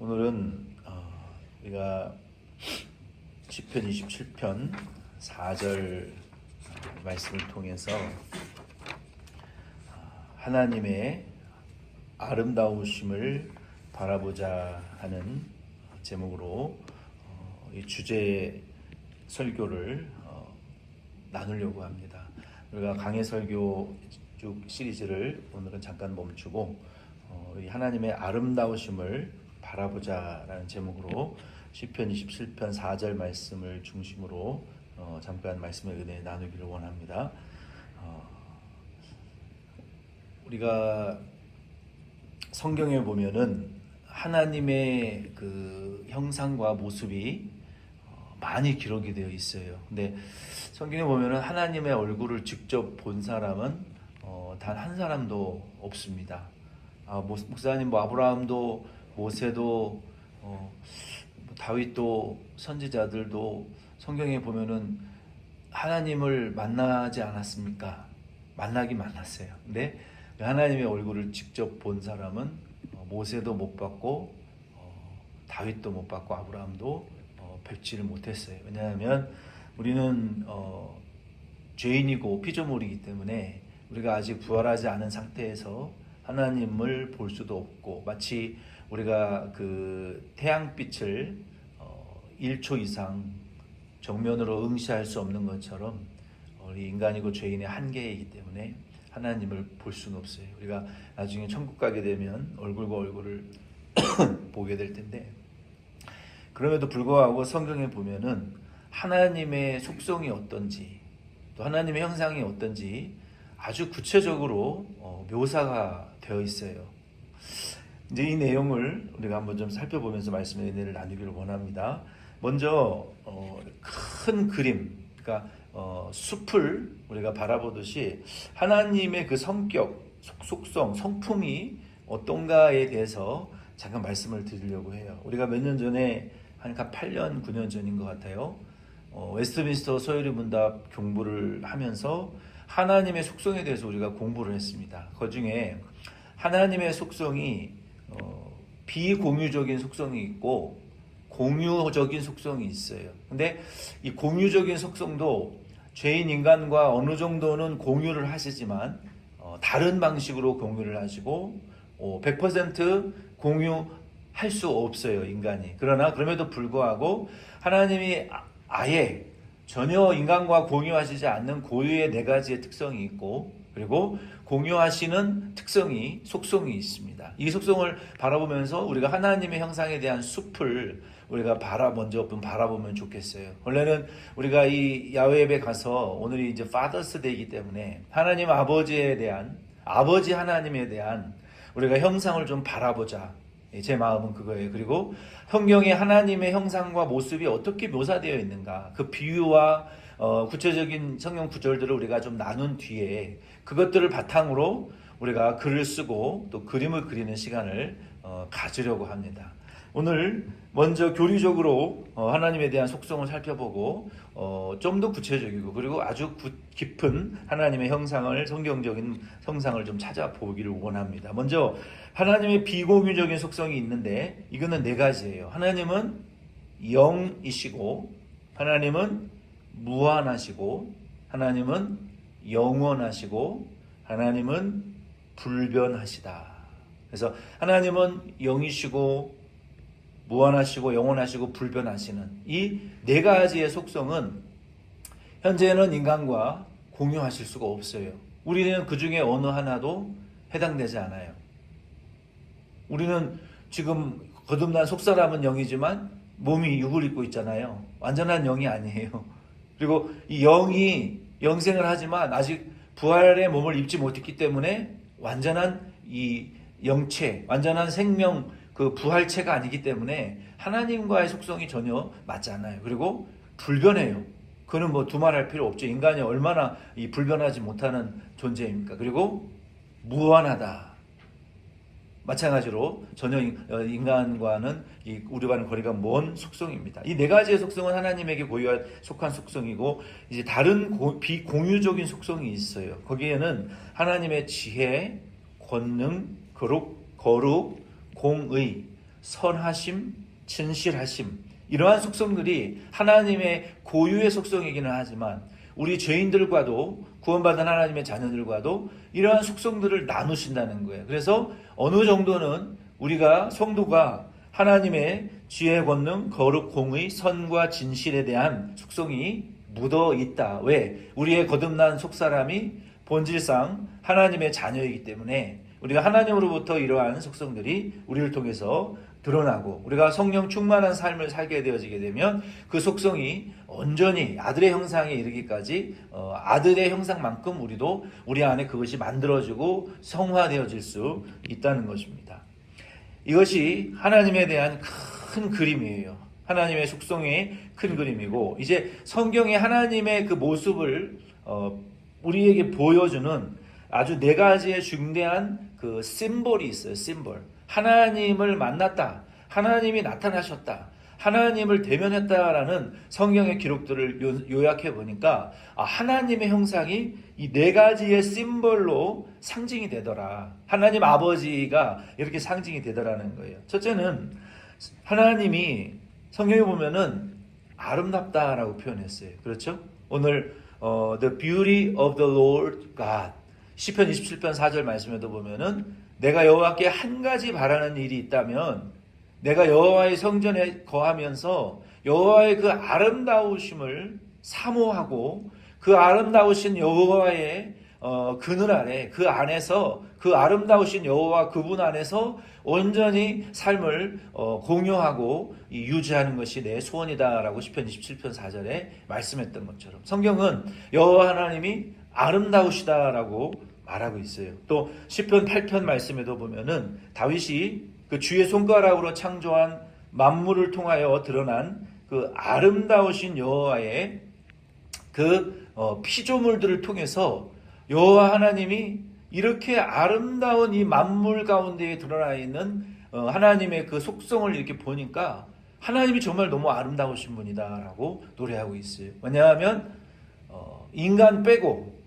오늘은 우리가 시편 27편 4절 말씀을 통해서 하나님의 아름다우심을 바라보자 하는 제목으로 이 주제 설교를 나누려고 합니다. 우리가 강해 설교 쭉 시리즈를 오늘은 잠깐 멈추고 이 하나님의 아름다우심을 바라보자라는 제목으로 시편 27편 4절 말씀을 중심으로 잠깐 말씀의 은혜 나누기를 원합니다. 우리가 성경에 보면은 하나님의 그 형상과 모습이 많이 기록이 되어 있어요. 근데 성경에 보면은 하나님의 얼굴을 직접 본 사람은 단 한 사람도 없습니다. 목사님 아브라함도 모세도 다윗도 선지자들도 성경에 보면은 하나님을 만나지 않았습니까? 만나긴 만났어요. 근데 하나님의 얼굴을 직접 본 사람은 모세도 못 봤고 다윗도 못 봤고 아브라함도 뵙지를 못했어요. 왜냐하면 우리는 죄인이고 피조물이기 때문에 우리가 아직 부활하지 않은 상태에서 하나님을 볼 수도 없고, 마치 우리가 그 태양빛을 1초 이상 정면으로 응시할 수 없는 것처럼 우리 인간이고 죄인의 한계이기 때문에 하나님을 볼 수는 없어요. 우리가 나중에 천국 가게 되면 얼굴과 얼굴을 보게 될 텐데, 그럼에도 불구하고 성경에 보면은 하나님의 속성이 어떤지, 또 하나님의 형상이 어떤지 아주 구체적으로 묘사가 되어 있어요. 이제 이 내용을 우리가 한번 좀 살펴보면서 말씀의 은혜를 나누기를 원합니다. 먼저 큰 그림, 그러니까 숲을 우리가 바라보듯이 하나님의 그 성격, 속성, 성품이 어떤가에 대해서 잠깐 말씀을 드리려고 해요. 우리가 몇 년 전에 한 8년, 9년 전인 것 같아요. 웨스트민스터 서열의 문답 공부를 하면서 하나님의 속성에 대해서 우리가 공부를 했습니다. 그 중에 하나님의 속성이 비공유적인 속성이 있고 공유적인 속성이 있어요. 근데 이 공유적인 속성도 죄인 인간과 어느 정도는 공유를 하시지만 다른 방식으로 공유를 하시고 100% 공유할 수 없어요, 인간이. 그러나 그럼에도 불구하고 하나님이 아예 전혀 인간과 공유하시지 않는 고유의 4가지의 특성이 있고, 그리고 공유하시는 특성이, 속성이 있습니다. 이 속성을 바라보면서 우리가 하나님의 형상에 대한 숲을 우리가 먼저 바라보면 좋겠어요. 원래는 우리가 이 야외 예배 가서 오늘이 이제 파더스 데이이기 때문에 하나님 아버지에 대한, 아버지 하나님에 대한 우리가 형상을 좀 바라보자. 제 마음은 그거예요. 그리고 성경에 하나님의 형상과 모습이 어떻게 묘사되어 있는가, 그 비유와 구체적인 성경 구절들을 우리가 좀 나눈 뒤에 그것들을 바탕으로 우리가 글을 쓰고 또 그림을 그리는 시간을 가지려고 합니다. 오늘 먼저 교리적으로 하나님에 대한 속성을 살펴보고 좀 더 구체적이고 그리고 아주 깊은 하나님의 형상을, 성경적인 형상을 좀 찾아보기를 원합니다. 먼저 하나님의 비공유적인 속성이 있는데 이거는 4가지예요. 하나님은 영이시고, 하나님은 무한하시고, 하나님은 영원하시고, 하나님은 불변하시다. 그래서 하나님은 영이시고 무한하시고 영원하시고 불변하시는 이 4가지의 속성은 현재는 인간과 공유하실 수가 없어요. 우리는 그 중에 어느 하나도 해당되지 않아요. 우리는 지금 거듭난 속사람은 영이지만 몸이 육을 입고 있잖아요. 완전한 영이 아니에요. 그리고 이 영이 영생을 하지만 아직 부활의 몸을 입지 못했기 때문에 완전한 이 영체, 완전한 생명, 그 부활체가 아니기 때문에 하나님과의 속성이 전혀 맞지 않아요. 그리고 불변해요. 그는 뭐 두말할 필요 없죠. 인간이 얼마나 이 불변하지 못하는 존재입니까? 그리고 무한하다. 마찬가지로 전혀 인간과는 우리와는 거리가 먼 속성입니다. 이 4가지의 속성은 하나님에게 고유한 속한 속성이고, 이제 다른 비공유적인 속성이 있어요. 거기에는 하나님의 지혜, 권능, 거룩, 공의, 선하심, 진실하심, 이러한 속성들이 하나님의 고유의 속성이기는 하지만 우리 죄인들과도 구원받은 하나님의 자녀들과도 이러한 속성들을 나누신다는 거예요. 그래서 어느 정도는 우리가 성도가 하나님의 지혜, 권능, 거룩, 공의, 선과 진실에 대한 속성이 묻어 있다. 왜? 우리의 거듭난 속사람이 본질상 하나님의 자녀이기 때문에 우리가 하나님으로부터 이러한 속성들이 우리를 통해서 드러나고 우리가 성령 충만한 삶을 살게 되어지게 되면 그 속성이 온전히 아들의 형상에 이르기까지 아들의 형상만큼 우리도 우리 안에 그것이 만들어지고 성화되어질 수 있다는 것입니다. 이것이 하나님에 대한 큰 그림이에요. 하나님의 속성의 큰 그림이고 이제 성경의 하나님의 그 모습을 우리에게 보여주는 아주 네 가지의 중대한 그 심볼이 있어요. 심볼. 하나님을 만났다. 하나님이 나타나셨다. 하나님을 대면했다라는 성경의 기록들을 요약해 보니까 하나님의 형상이 이 네 가지의 심볼로 상징이 되더라. 하나님 아버지가 이렇게 상징이 되더라는 거예요. 첫째는 하나님이 성경에 보면은 아름답다라고 표현했어요. 그렇죠? 오늘 The beauty of the Lord God 시편 27편 4절 말씀에도 보면은 내가 여호와께 한 가지 바라는 일이 있다면 내가 여호와의 성전에 거하면서 여호와의 그 아름다우심을 사모하고 그 아름다우신 여호와의 그늘 아래 그 안에서 그 아름다우신 여호와 그분 안에서 온전히 삶을 공유하고 유지하는 것이 내 소원이다라고 시편 27편 4절에 말씀했던 것처럼 성경은 여호와 하나님이 아름다우시다라고 말하고 있어요. 또 시편 8편 말씀에도 보면은 다윗이 그 주의 손가락으로 창조한 만물을 통하여 드러난 그 아름다우신 여호와의 그 피조물들을 통해서 여호와 하나님이 이렇게 아름다운 이 만물 가운데에 드러나 있는 하나님의 그 속성을 이렇게 보니까 하나님이 정말 너무 아름다우신 분이다라고 노래하고 있어요. 왜냐하면 인간 빼고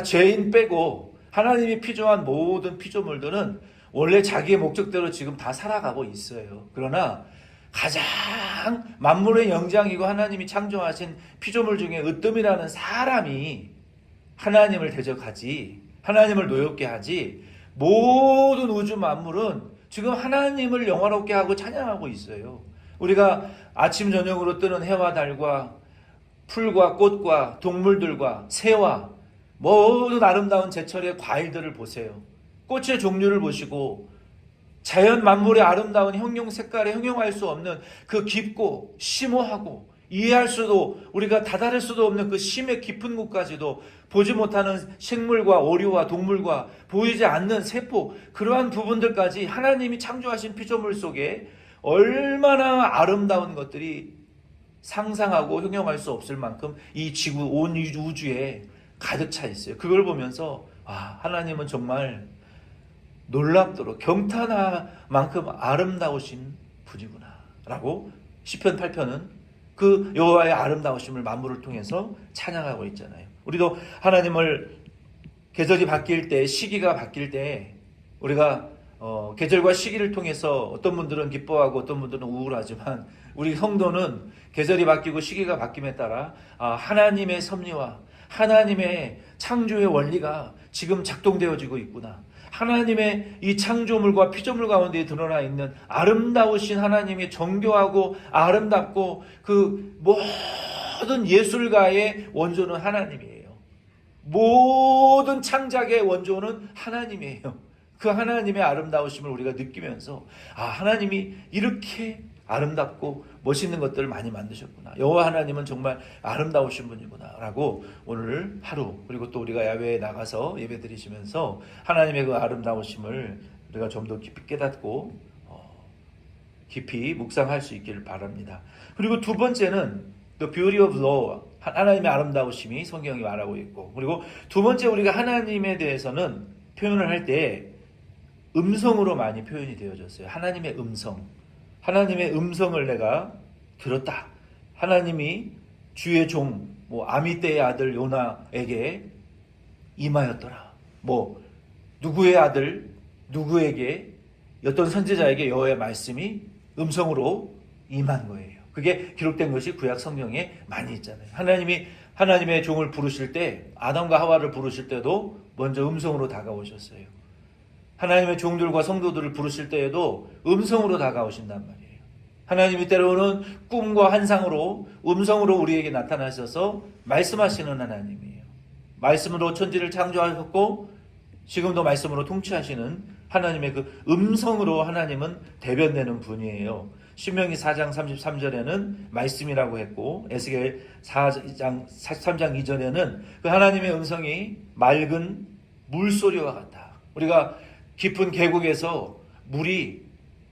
죄인 빼고 하나님이 피조한 모든 피조물들은 원래 자기의 목적대로 지금 다 살아가고 있어요. 그러나 가장 만물의 영장이고 하나님이 창조하신 피조물 중에 으뜸이라는 사람이 하나님을 대적하지, 하나님을 노엽게 하지, 모든 우주 만물은 지금 하나님을 영화롭게 하고 찬양하고 있어요. 우리가 아침 저녁으로 뜨는 해와 달과 풀과 꽃과 동물들과 새와 모든 아름다운 제철의 과일들을 보세요. 꽃의 종류를 보시고 자연 만물의 아름다운 형용 색깔에 형용할 수 없는 그 깊고 심오하고 이해할 수도 우리가 다다를 수도 없는 그 심의 깊은 곳까지도 보지 못하는 식물과 오류와 동물과 보이지 않는 세포 그러한 부분들까지 하나님이 창조하신 피조물 속에 얼마나 아름다운 것들이 상상하고 형용할 수 없을 만큼 이 지구 온 우주에 가득 차 있어요. 그걸 보면서 하나님은 정말 놀랍도록 경탄할 만큼 아름다우신 분이구나 라고 시편 8편은 그 여호와의 아름다우심을 만물을 통해서 찬양하고 있잖아요. 우리도 하나님을 계절이 바뀔 때 시기가 바뀔 때 우리가 계절과 시기를 통해서 어떤 분들은 기뻐하고 어떤 분들은 우울하지만 우리 성도는 계절이 바뀌고 시기가 바뀜에 따라 하나님의 섭리와 하나님의 창조의 원리가 지금 작동되어지고 있구나. 하나님의 이 창조물과 피조물 가운데 드러나 있는 아름다우신 하나님의 정교하고 아름답고 그 모든 예술가의 원조는 하나님이에요. 모든 창작의 원조는 하나님이에요. 그 하나님의 아름다우심을 우리가 느끼면서 하나님이 이렇게 아름답고 멋있는 것들을 많이 만드셨구나. 여호와 하나님은 정말 아름다우신 분이구나 라고 오늘 하루 그리고 또 우리가 야외에 나가서 예배 드리시면서 하나님의 그 아름다우심을 우리가 좀 더 깊이 깨닫고 깊이 묵상할 수 있기를 바랍니다. 그리고 두 번째는 The beauty of law, 하나님의 아름다우심이 성경이 말하고 있고, 그리고 두 번째 우리가 하나님에 대해서는 표현을 할 때 음성으로 많이 표현이 되어졌어요. 하나님의 음성. 하나님의 음성을 내가 들었다. 하나님이 주의 종 아미떼의 아들 요나에게 임하였더라. 누구의 아들 누구에게 어떤 선지자에게 여호와의 말씀이 음성으로 임한 거예요. 그게 기록된 것이 구약 성경에 많이 있잖아요. 하나님이 하나님의 종을 부르실 때, 아담과 하와를 부르실 때도 먼저 음성으로 다가오셨어요. 하나님의 종들과 성도들을 부르실 때에도 음성으로 다가오신단 말이에요. 하나님이 때로는 꿈과 환상으로 음성으로 우리에게 나타나셔서 말씀하시는 하나님이에요. 말씀으로 천지를 창조하셨고 지금도 말씀으로 통치하시는 하나님의 그 음성으로 하나님은 대변되는 분이에요. 신명기 4장 33절에는 말씀이라고 했고 에스겔 4장 3장 2절에는 그 하나님의 음성이 맑은 물소리와 같다. 우리가 깊은 계곡에서 물이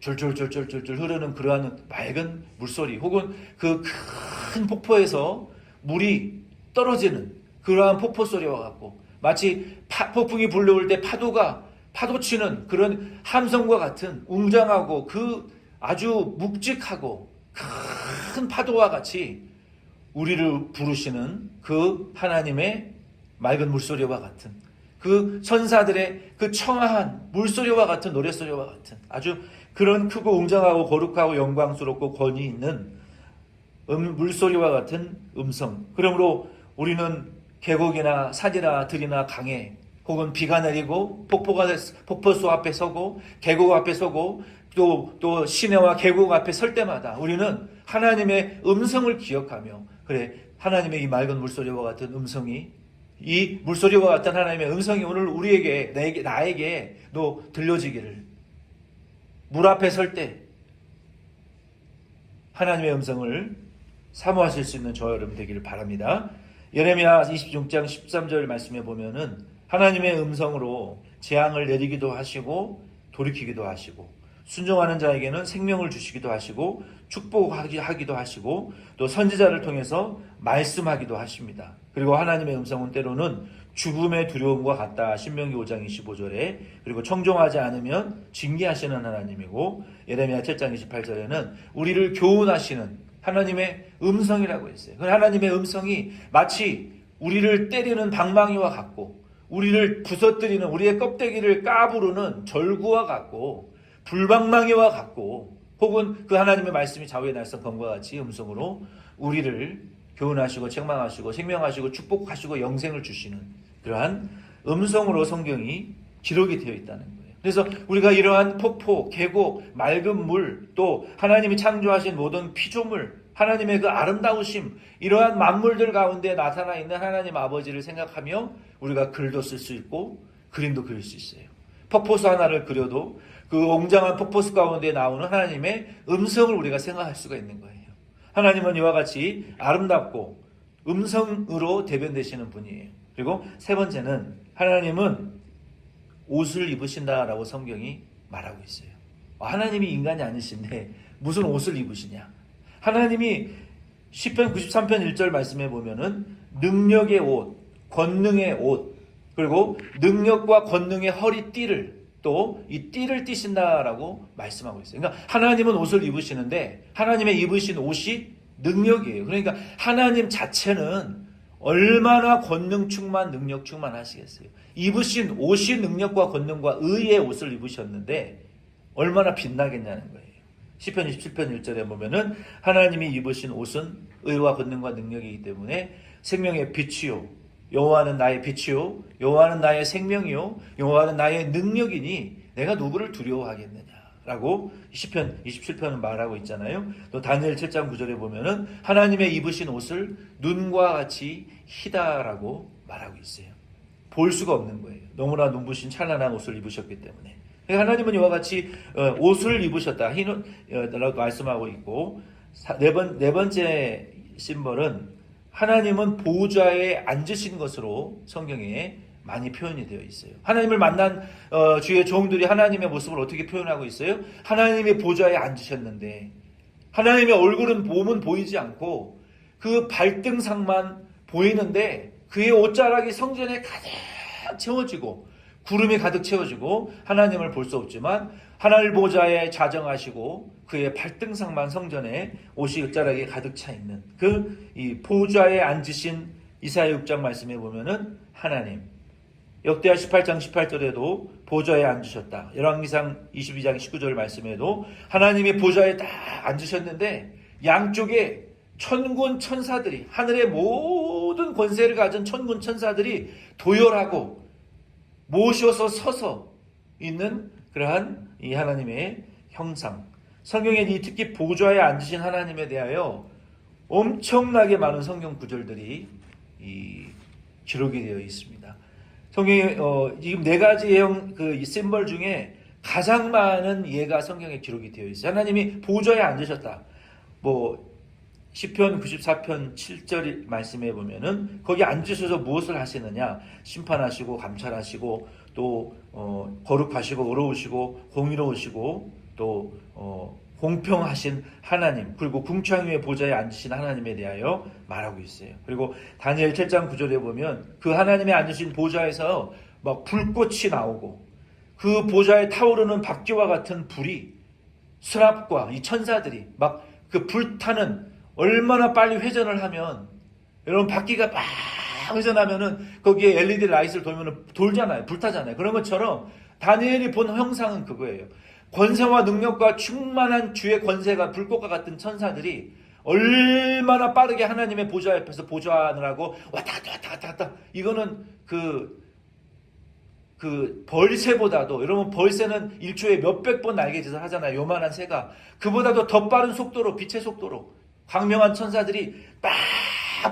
졸졸졸졸졸 흐르는 그러한 맑은 물소리, 혹은 그 큰 폭포에서 물이 떨어지는 그러한 폭포 소리와 같고, 마치 폭풍이 불러올 때 파도 치는 그런 함성과 같은 웅장하고 그 아주 묵직하고 큰 파도와 같이 우리를 부르시는 그 하나님의 맑은 물소리와 같은, 그 천사들의 그 청아한 물소리와 같은, 노랫소리와 같은 아주 그런 크고 웅장하고 거룩하고 영광스럽고 권위 있는 물소리와 같은 음성. 그러므로 우리는 계곡이나 산이나 들이나 강에, 혹은 비가 내리고 폭포수 앞에 서고 계곡 앞에 서고 또 시내와 계곡 앞에 설 때마다 우리는 하나님의 음성을 기억하며, 그래, 하나님의 이 맑은 물소리와 같은 음성이, 이 물소리와 같은 하나님의 음성이 오늘 우리에게, 나에게도 들려지기를, 물 앞에 설 때 하나님의 음성을 사모하실 수 있는 저와 여러분 되기를 바랍니다. 예레미야 26장 13절 말씀에 보면은 하나님의 음성으로 재앙을 내리기도 하시고 돌이키기도 하시고, 순종하는 자에게는 생명을 주시기도 하시고 축복하기도 하시고, 또 선지자를 통해서 말씀하기도 하십니다. 그리고 하나님의 음성은 때로는 죽음의 두려움과 같다. 신명기 5장 25절에. 그리고 청종하지 않으면 징계하시는 하나님이고, 예레미야 7장 28절에는 우리를 교훈하시는 하나님의 음성이라고 했어요. 그 하나님의 음성이 마치 우리를 때리는 방망이와 같고, 우리를 부서뜨리는, 우리의 껍데기를 까부르는 절구와 같고, 불방망이와 같고, 혹은 그 하나님의 말씀이 좌우의 날선 검과 같이 음성으로 우리를 교훈하시고 책망하시고 생명하시고 축복하시고 영생을 주시는 그러한 음성으로 성경이 기록이 되어 있다는 거예요. 그래서 우리가 이러한 폭포, 계곡, 맑은 물, 또 하나님이 창조하신 모든 피조물, 하나님의 그 아름다우심, 이러한 만물들 가운데 나타나 있는 하나님 아버지를 생각하며 우리가 글도 쓸 수 있고 그림도 그릴 수 있어요. 폭포수 하나를 그려도 그 웅장한 폭포수 가운데 나오는 하나님의 음성을 우리가 생각할 수가 있는 거예요. 하나님은 이와 같이 아름답고 음성으로 대변되시는 분이에요. 그리고 세 번째는 하나님은 옷을 입으신다라고 성경이 말하고 있어요. 하나님이 인간이 아니신데 무슨 옷을 입으시냐? 하나님이 시편 93편 1절 말씀에 보면은 능력의 옷, 권능의 옷, 그리고 능력과 권능의 허리띠를, 또 이 띠를 띠신다라고 말씀하고 있어요. 그러니까 하나님은 옷을 입으시는데 하나님의 입으신 옷이 능력이에요. 그러니까 하나님 자체는 얼마나 권능 충만, 능력 충만하시겠어요. 입으신 옷이 능력과 권능과 의의 옷을 입으셨는데 얼마나 빛나겠냐는 거예요. 시편 27편 1절에 보면은 하나님이 입으신 옷은 의와 권능과 능력이기 때문에 생명의 빛이요, 여호와는 나의 빛이요, 여호와는 나의 생명이요, 여호와는 나의 능력이니 내가 누구를 두려워하겠느냐라고 시편 27편은 말하고 있잖아요. 또 다니엘 7장 9절에 보면은 하나님의 입으신 옷을 눈과 같이 희다라고 말하고 있어요. 볼 수가 없는 거예요. 너무나 눈부신 찬란한 옷을 입으셨기 때문에. 하나님은 이와 같이 옷을 입으셨다, 흰옷이라고 말씀하고 있고, 네 번째 심벌은 하나님은 보좌에 앉으신 것으로 성경에 많이 표현이 되어 있어요. 하나님을 만난 주의 종들이 하나님의 모습을 어떻게 표현하고 있어요? 하나님의 보좌에 앉으셨는데 하나님의 얼굴은, 몸은 보이지 않고 그 발등상만 보이는데 그의 옷자락이 성전에 가득 채워지고 구름이 가득 채워지고 하나님을 볼 수 없지만 하늘 보좌에 자정하시고 그의 발등상만 성전에 옷이 옷자락에 가득 차 있는 그 이 보좌에 앉으신 이사야 6장 말씀에 보면은 하나님, 역대하 18장 18절에도 보좌에 앉으셨다. 열왕기상 22장 19절 말씀에도 하나님이 보좌에 딱 앉으셨는데 양쪽에 천군 천사들이, 하늘의 모든 권세를 가진 천군 천사들이 도열하고 모셔서 서서 있는 그러한 이 하나님의 형상. 성경에 이 특히 보좌에 앉으신 하나님에 대하여 엄청나게 많은 성경 구절들이 기록이 되어 있습니다. 성경에 지금 네 가지의 이 심벌 중에 가장 많은 예가 성경에 기록이 되어 있어요. 하나님이 보좌에 앉으셨다. 시편 94편 7절 말씀에 보면은 거기 앉으셔서 무엇을 하시느냐? 심판하시고 감찰하시고 또 거룩하시고 의로우시고 공의로우시고 또 공평하신 하나님, 그리고 궁창 위에 보좌에 앉으신 하나님에 대하여 말하고 있어요. 그리고 다니엘 7장 9절에 보면 그 하나님의 앉으신 보좌에서 막 불꽃이 나오고 그 보좌에 타오르는 박쥐와 같은 불이, 스랍과 이 천사들이 막 그 불타는, 얼마나 빨리 회전을 하면, 여러분 바퀴가 막 회전하면은 거기에 LED 라이트를 돌면은 돌잖아요. 불타잖아요. 그런 것처럼 다니엘이 본 형상은 그거예요. 권세와 능력과 충만한 주의 권세가 불꽃과 같은 천사들이 얼마나 빠르게 하나님의 보좌 옆에서 보좌하느라 하고 왔다 갔다. 이거는 그 벌새보다도, 여러분 벌새는 일초에 몇백 번 날개짓을 하잖아요. 요만한 새가. 그보다도 더 빠른 속도로, 빛의 속도로 광명한 천사들이 막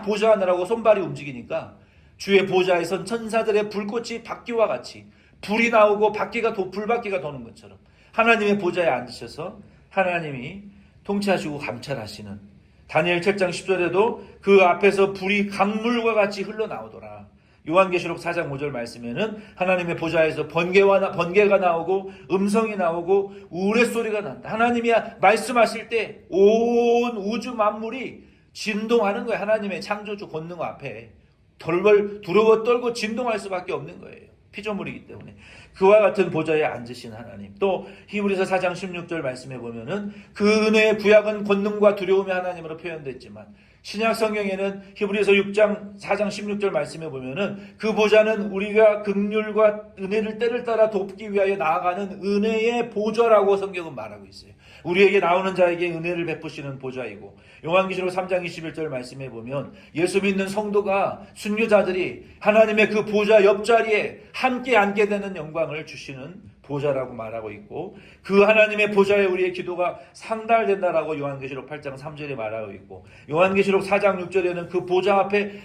보좌하느라고 손발이 움직이니까 주의 보좌에 선 천사들의 불꽃이 바퀴와 같이 불이 나오고 불바퀴가 도는 것처럼 하나님의 보좌에 앉으셔서 하나님이 통치하시고 감찰하시는, 다니엘 7장 10절에도 그 앞에서 불이 강물과 같이 흘러나오더라. 요한계시록 4장 5절 말씀에는 하나님의 보좌에서 번개가 나오고 음성이 나오고 우레소리가 난다. 하나님이 말씀하실 때 온 우주 만물이 진동하는 거예요. 하나님의 창조주 권능 앞에 덜벌 두려워 떨고 진동할 수밖에 없는 거예요. 피조물이기 때문에. 그와 같은 보좌에 앉으신 하나님. 또 히브리서 4장 16절 말씀해 보면은 그 은혜의 구약은 권능과 두려움의 하나님으로 표현됐지만 신약 성경에는 히브리서 6장 4장 16절 말씀해 보면은 그 보좌는 우리가 긍휼과 은혜를 때를 따라 돕기 위하여 나아가는 은혜의 보좌라고 성경은 말하고 있어요. 우리에게 나오는 자에게 은혜를 베푸시는 보좌이고, 요한계시록 3장 21절 말씀해 보면 예수 믿는 성도가, 순교자들이 하나님의 그 보좌 옆자리에 함께 앉게 되는 영광을 주시는 보좌라고 말하고 있고, 그 하나님의 보좌에 우리의 기도가 상달된다라고 요한계시록 8장 3절에 말하고 있고, 요한계시록 4장 6절에는 그 보좌 앞에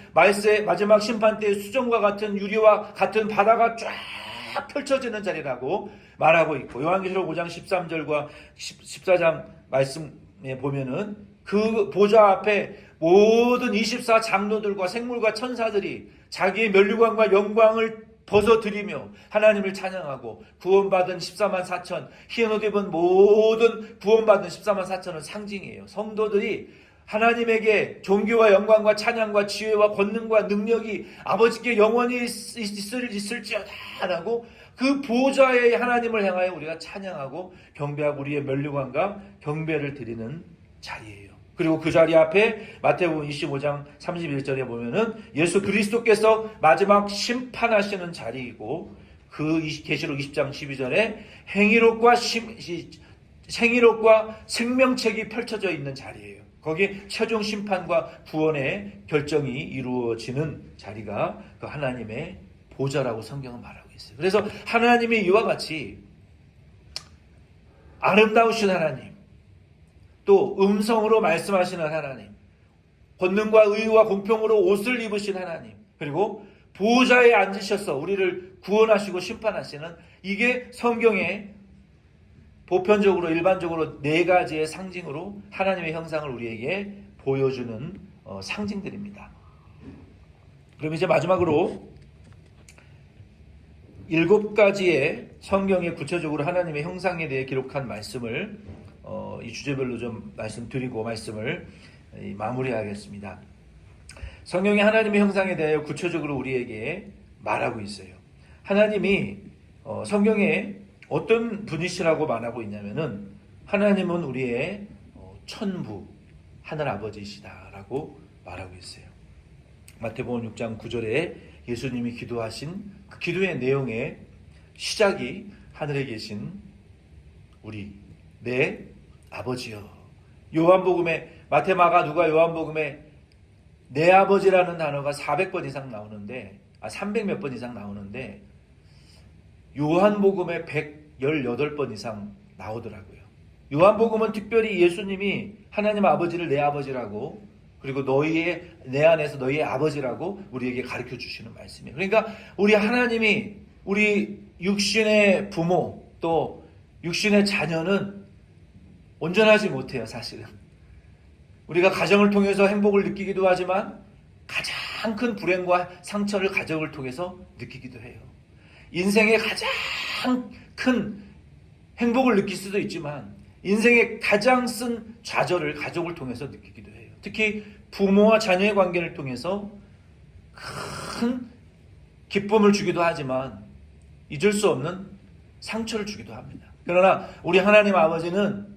마지막 심판 때의 수정과 같은 유리와 같은 바다가 쫙 펼쳐지는 자리라고 말하고 있고, 요한계시록 5장 13절과 14장 말씀에 보면은 그 보좌 앞에 모든 24장로들과 생물과 천사들이 자기의 면류관과 영광을 벗어드리며 하나님을 찬양하고, 구원받은 14만 4천, 흰 옷 입은 모든 구원받은 14만 4천은 상징이에요. 성도들이 하나님에게 존귀와 영광과 찬양과 지혜와 권능과 능력이 아버지께 영원히 있을지어다라고 그 보좌의 하나님을 향하여 우리가 찬양하고 경배하고 우리의 면류관과 경배를 드리는 자리예요. 그리고 그 자리 앞에 마태복음 25장 31절에 보면은 예수 그리스도께서 마지막 심판하시는 자리이고, 그 계시록 20장 12절에 행위록과 생명책이 펼쳐져 있는 자리예요. 거기 최종 심판과 구원의 결정이 이루어지는 자리가 그 하나님의 보좌라고 성경은 말하고 있어요. 그래서 하나님이 이와 같이 아름다우신 하나님, 또 음성으로 말씀하시는 하나님, 권능과 의와 공평으로 옷을 입으신 하나님, 그리고 보좌에 앉으셔서 우리를 구원하시고 심판하시는, 이게 성경에 보편적으로 일반적으로 네 가지의 상징으로 하나님의 형상을 우리에게 보여주는 상징들입니다. 그럼 이제 마지막으로 7가지의 성경에 구체적으로 하나님의 형상에 대해 기록한 말씀을 이 주제별로 좀 말씀드리고 말씀을 마무리하겠습니다. 성경이 하나님의 형상에 대하여 구체적으로 우리에게 말하고 있어요. 하나님이 성경에 어떤 분이시라고 말하고 있냐면은 하나님은 우리의 천부, 하늘아버지이시다라고 말하고 있어요. 마태복음 6장 9절에 예수님이 기도하신 그 기도의 내용에 시작이 하늘에 계신 우리 내 아버지여. 요한복음에 마태, 마가, 누가, 요한복음에 내 아버지라는 단어가 400번 이상 나오는데 300 몇 번 이상 나오는데 요한복음에 118번 이상 나오더라고요. 요한복음은 특별히 예수님이 하나님 아버지를 내 아버지라고, 그리고 너희의 내 안에서 너희의 아버지라고 우리에게 가르쳐 주시는 말씀이에요. 그러니까 우리 하나님이 우리 육신의 부모 또 육신의 자녀는 온전하지 못해요. 사실은 우리가 가정을 통해서 행복을 느끼기도 하지만 가장 큰 불행과 상처를 가정을 통해서 느끼기도 해요. 인생의 가장 큰 행복을 느낄 수도 있지만 인생의 가장 쓴 좌절을 가족을 통해서 느끼기도 해요. 특히 부모와 자녀의 관계를 통해서 큰 기쁨을 주기도 하지만 잊을 수 없는 상처를 주기도 합니다. 그러나 우리 하나님 아버지는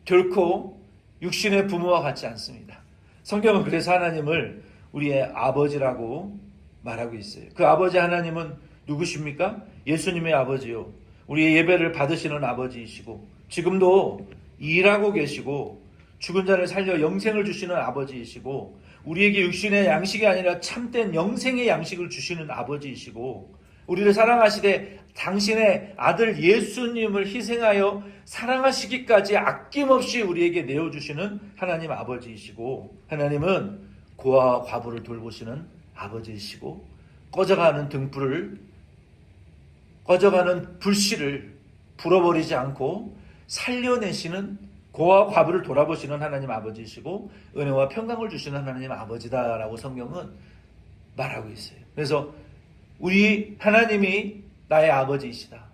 결코 육신의 부모와 같지 않습니다. 성경은 그래서 하나님을 우리의 아버지라고 말하고 있어요. 그 아버지 하나님은 누구십니까? 예수님의 아버지요. 우리의 예배를 받으시는 아버지이시고 지금도 일하고 계시고 죽은 자를 살려 영생을 주시는 아버지이시고 우리에게 육신의 양식이 아니라 참된 영생의 양식을 주시는 아버지이시고 우리를 사랑하시되 당신의 아들 예수님을 희생하여 사랑하시기까지 아낌없이 우리에게 내어주시는 하나님 아버지이시고 하나님은 고아와 과부를 돌보시는 아버지이시고 꺼져가는 등불을 꺼져가는 불씨를 불어버리지 않고 살려내시는 고아와 과부를 돌아보시는 하나님 아버지이시고 은혜와 평강을 주시는 하나님 아버지다라고 성경은 말하고 있어요. 그래서 우리 하나님이 나의 아버지이시다.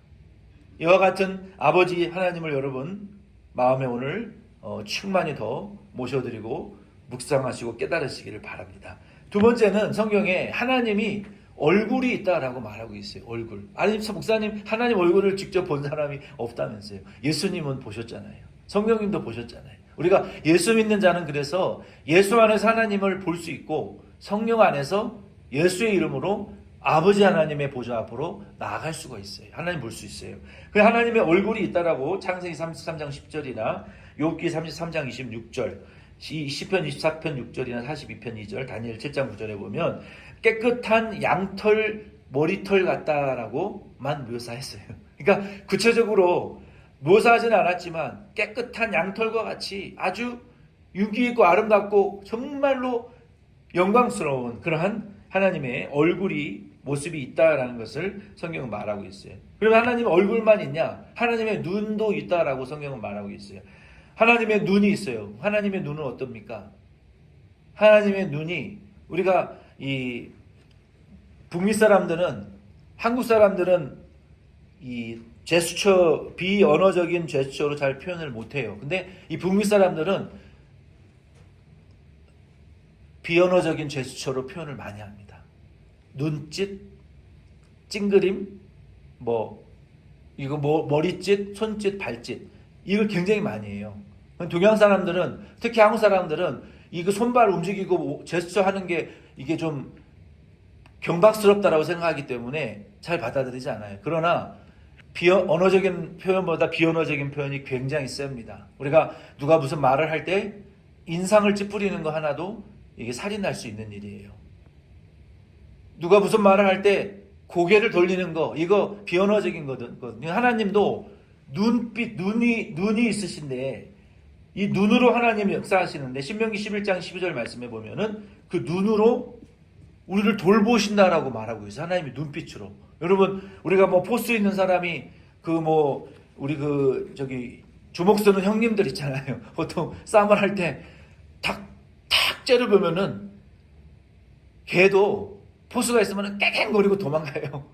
이와 같은 아버지 하나님을 여러분 마음에 오늘 충만히 더 모셔드리고 묵상하시고 깨달으시기를 바랍니다. 두 번째는 성경에 하나님이 얼굴이 있다라고 말하고 있어요. 얼굴. 아니 목사님 하나님 얼굴을 직접 본 사람이 없다면서요. 예수님은 보셨잖아요. 성령님도 보셨잖아요. 우리가 예수 믿는 자는 그래서 예수 안에서 하나님을 볼 수 있고 성령 안에서 예수의 이름으로 아버지 하나님의 보좌 앞으로 나아갈 수가 있어요. 하나님 볼 수 있어요. 그 하나님의 얼굴이 있다라고 창세기 33장 10절이나 욥기 33장 26절, 시편 24편 6절이나 42편 2절, 다니엘 7장 9절에 보면 깨끗한 양털 머리털 같다라고만 묘사했어요. 그러니까 구체적으로 묘사하지는 않았지만 깨끗한 양털과 같이 아주 윤기 있고 아름답고 정말로 영광스러운 그러한 하나님의 얼굴이 모습이 있다라는 것을 성경은 말하고 있어요. 그러면 하나님의 얼굴만 있냐? 하나님의 눈도 있다라고 성경은 말하고 있어요. 하나님의 눈이 있어요. 하나님의 눈은 어떻습니까? 하나님의 눈이 우리가 이 북미 사람들은 한국 사람들은 이 제스처 비언어적인 제스처로 잘 표현을 못해요. 근데 이 북미 사람들은 비언어적인 제스처로 표현을 많이 합니다. 눈짓, 찡그림, 머리짓, 손짓, 발짓 이걸 굉장히 많이 해요. 동양 사람들은 특히 한국 사람들은 이거 손발 움직이고 제스처 하는 게 이게 좀 경박스럽다라고 생각하기 때문에 잘 받아들이지 않아요. 그러나 언어적인 표현보다 비언어적인 표현이 굉장히 셉니다. 우리가 누가 무슨 말을 할 때 인상을 찌푸리는 거 하나도 이게 살인할 수 있는 일이에요. 누가 무슨 말을 할 때 고개를 돌리는 거 이거 비언어적인 거거든요. 하나님도 눈이 있으신데 이 눈으로 하나님이 역사하시는데 신명기 11장 12절 말씀에 보면은 그 눈으로 우리를 돌보신다라고 말하고 있어요. 하나님이 눈빛으로. 여러분 우리가 포스 있는 사람이 우리 주먹 쓰는 형님들 있잖아요. 보통 싸움을 할 때 탁 째려보면은 걔도 포스가 있으면 깽깽거리고 도망가요.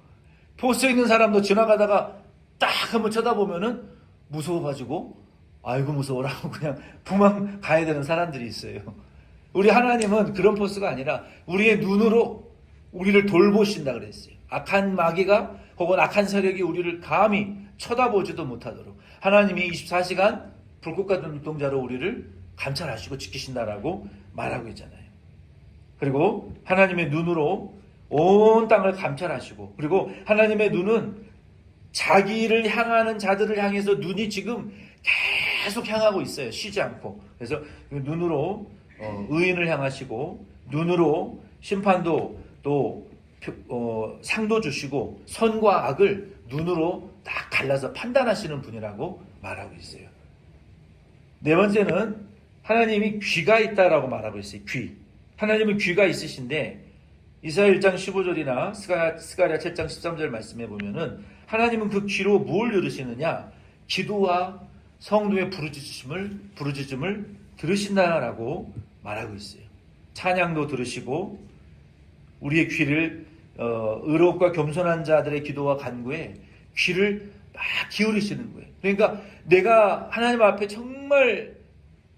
포스 있는 사람도 지나가다가 딱 한번 쳐다보면은 무서워가지고 아이고 무서워라고 그냥 도망가야 되는 사람들이 있어요. 우리 하나님은 그런 포스가 아니라 우리의 눈으로 우리를 돌보신다 그랬어요. 악한 마귀가 혹은 악한 세력이 우리를 감히 쳐다보지도 못하도록 하나님이 24시간 불꽃 같은 눈동자로 우리를 감찰하시고 지키신다라고 말하고 있잖아요. 그리고 하나님의 눈으로 온 땅을 감찰하시고 그리고 하나님의 눈은 자기를 향하는 자들을 향해서 눈이 지금 계속 향하고 있어요. 쉬지 않고. 그래서 눈으로 의인을 향하시고 눈으로 심판도 또 상도 주시고 선과 악을 눈으로 딱 갈라서 판단하시는 분이라고 말하고 있어요. 네 번째는 하나님이 귀가 있다라고 말하고 있어요. 귀. 하나님은 귀가 있으신데 이사야 1장 15절이나 스가랴 7장 13절 말씀해 보면은 하나님은 그 귀로 뭘 들으시느냐? 기도와 성도의 부르짖음을 들으신다라고 말하고 있어요. 찬양도 들으시고 우리의 귀를 의롭고 겸손한 자들의 기도와 간구에 귀를 막 기울이시는 거예요. 그러니까 내가 하나님 앞에 정말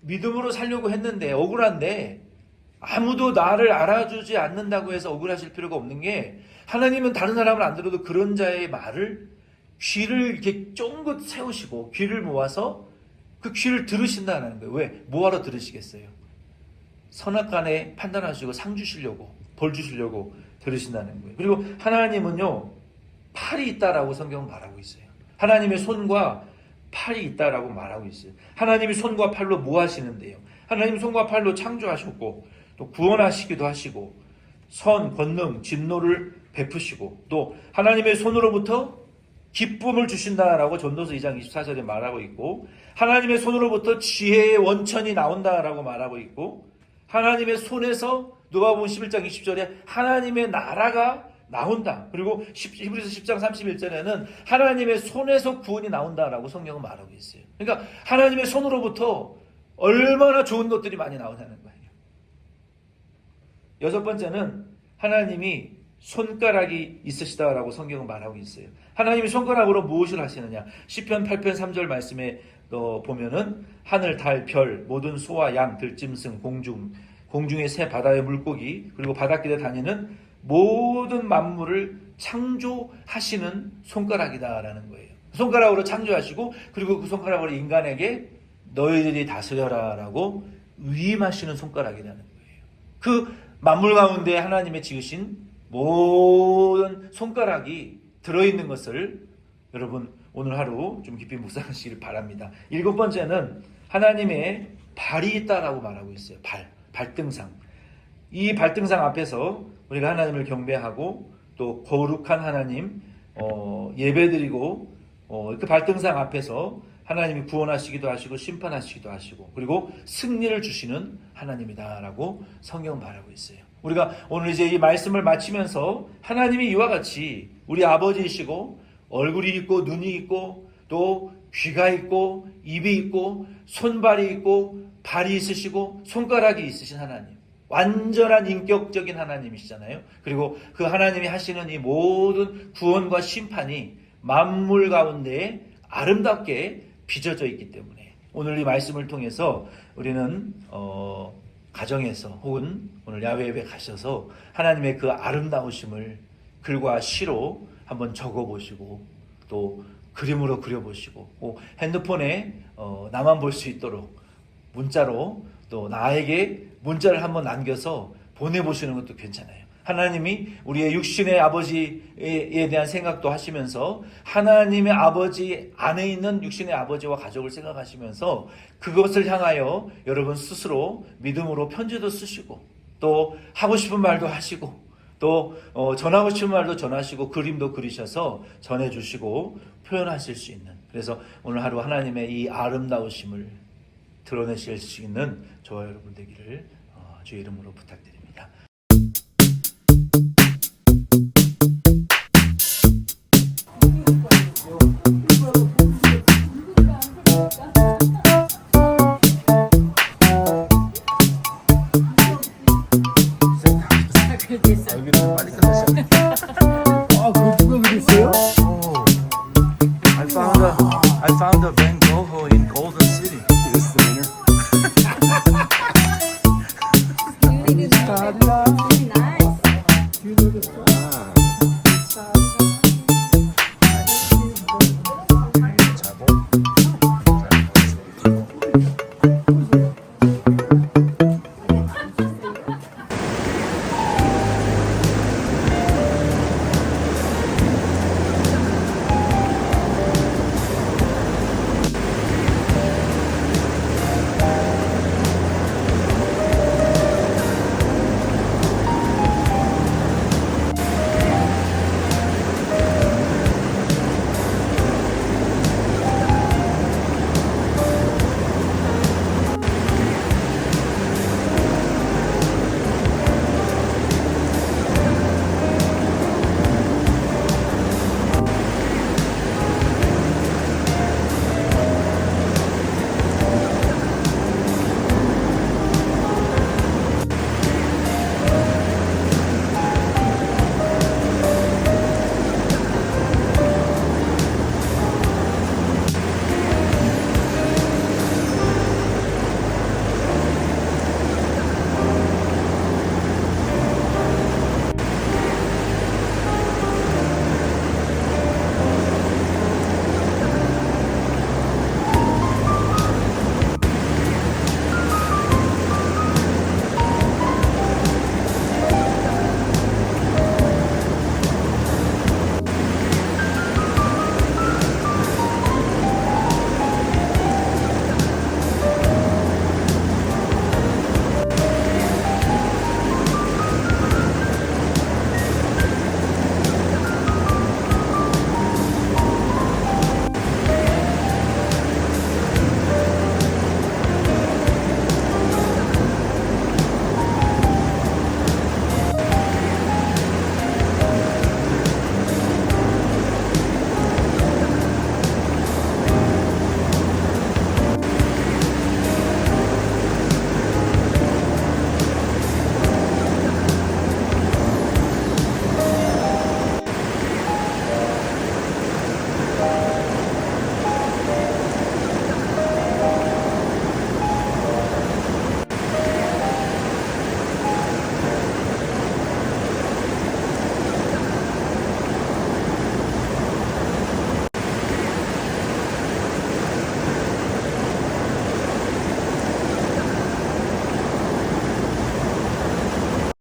믿음으로 살려고 했는데 억울한데 아무도 나를 알아주지 않는다고 해서 억울하실 필요가 없는 게 하나님은 다른 사람을 안 들어도 그런 자의 말을 귀를 이렇게 쫑긋 세우시고 귀를 모아서 그 귀를 들으신다는 거예요. 왜? 뭐하러 들으시겠어요? 선악간에 판단하시고 상 주시려고 벌 주시려고 들으신다는 거예요. 그리고 하나님은요 팔이 있다라고 성경은 말하고 있어요. 하나님의 손과 팔이 있다라고 말하고 있어요. 하나님이 손과 팔로 뭐 하시는데요? 하나님 손과 팔로 창조하셨고 또 구원하시기도 하시고 선, 권능, 진노를 베푸시고 또 하나님의 손으로부터 기쁨을 주신다라고 전도서 2장 24절에 말하고 있고 하나님의 손으로부터 지혜의 원천이 나온다라고 말하고 있고 하나님의 손에서 누가복음 11장 20절에 하나님의 나라가 나온다. 그리고 히브리서 10장 31절에는 하나님의 손에서 구원이 나온다라고 성경은 말하고 있어요. 그러니까 하나님의 손으로부터 얼마나 좋은 것들이 많이 나오냐는 거예요. 여섯 번째는 하나님이 손가락이 있으시다라고 성경은 말하고 있어요. 하나님이 손가락으로 무엇을 하시느냐? 시편 8편 3절 말씀에 보면은 하늘, 달, 별, 모든 소와 양, 들짐승, 공중의 새, 바다의 물고기, 그리고 바닷길에 다니는 모든 만물을 창조하시는 손가락이다라는 거예요. 손가락으로 창조하시고 그리고 그 손가락으로 인간에게 너희들이 다스려라라고 위임하시는 손가락이라는 거예요. 그 만물 가운데 하나님의 지으신 모든 손가락이 들어있는 것을 여러분 오늘 하루 좀 깊이 묵상하시길 바랍니다. 일곱 번째는 하나님의 발이 있다라고 말하고 있어요. 발등상. 이 발등상 앞에서 우리가 하나님을 경배하고 또 거룩한 하나님 예배드리고 그 발등상 앞에서 하나님이 구원하시기도 하시고 심판하시기도 하시고 그리고 승리를 주시는 하나님이다라고 성경은 말하고 있어요. 우리가 오늘 이제 이 말씀을 마치면서 하나님이 이와 같이 우리 아버지이시고 얼굴이 있고 눈이 있고 또 귀가 있고 입이 있고 손발이 있고 발이 있으시고 손가락이 있으신 하나님, 완전한 인격적인 하나님이시잖아요. 그리고 그 하나님이 하시는 이 모든 구원과 심판이 만물 가운데 아름답게 빚어져 있기 때문에 오늘 이 말씀을 통해서 우리는 가정에서 혹은 오늘 야외 예배 가셔서 하나님의 그 아름다우심을 글과 시로 한번 적어보시고 또 그림으로 그려보시고 핸드폰에 나만 볼 수 있도록 문자로 또 나에게 문자를 한번 남겨서 보내보시는 것도 괜찮아요. 하나님이 우리의 육신의 아버지에 대한 생각도 하시면서 하나님의 아버지 안에 있는 육신의 아버지와 가족을 생각하시면서 그것을 향하여 여러분 스스로 믿음으로 편지도 쓰시고 또 하고 싶은 말도 하시고 또 전하고 싶은 말도 전하시고 그림도 그리셔서 전해주시고 표현하실 수 있는, 그래서 오늘 하루 하나님의 이 아름다우심을 드러내실 수 있는 저와 여러분 되기를 주의 이름으로 부탁드립니다. I found a Van Gogh in Golden City. This winner. Really nice. You know the song?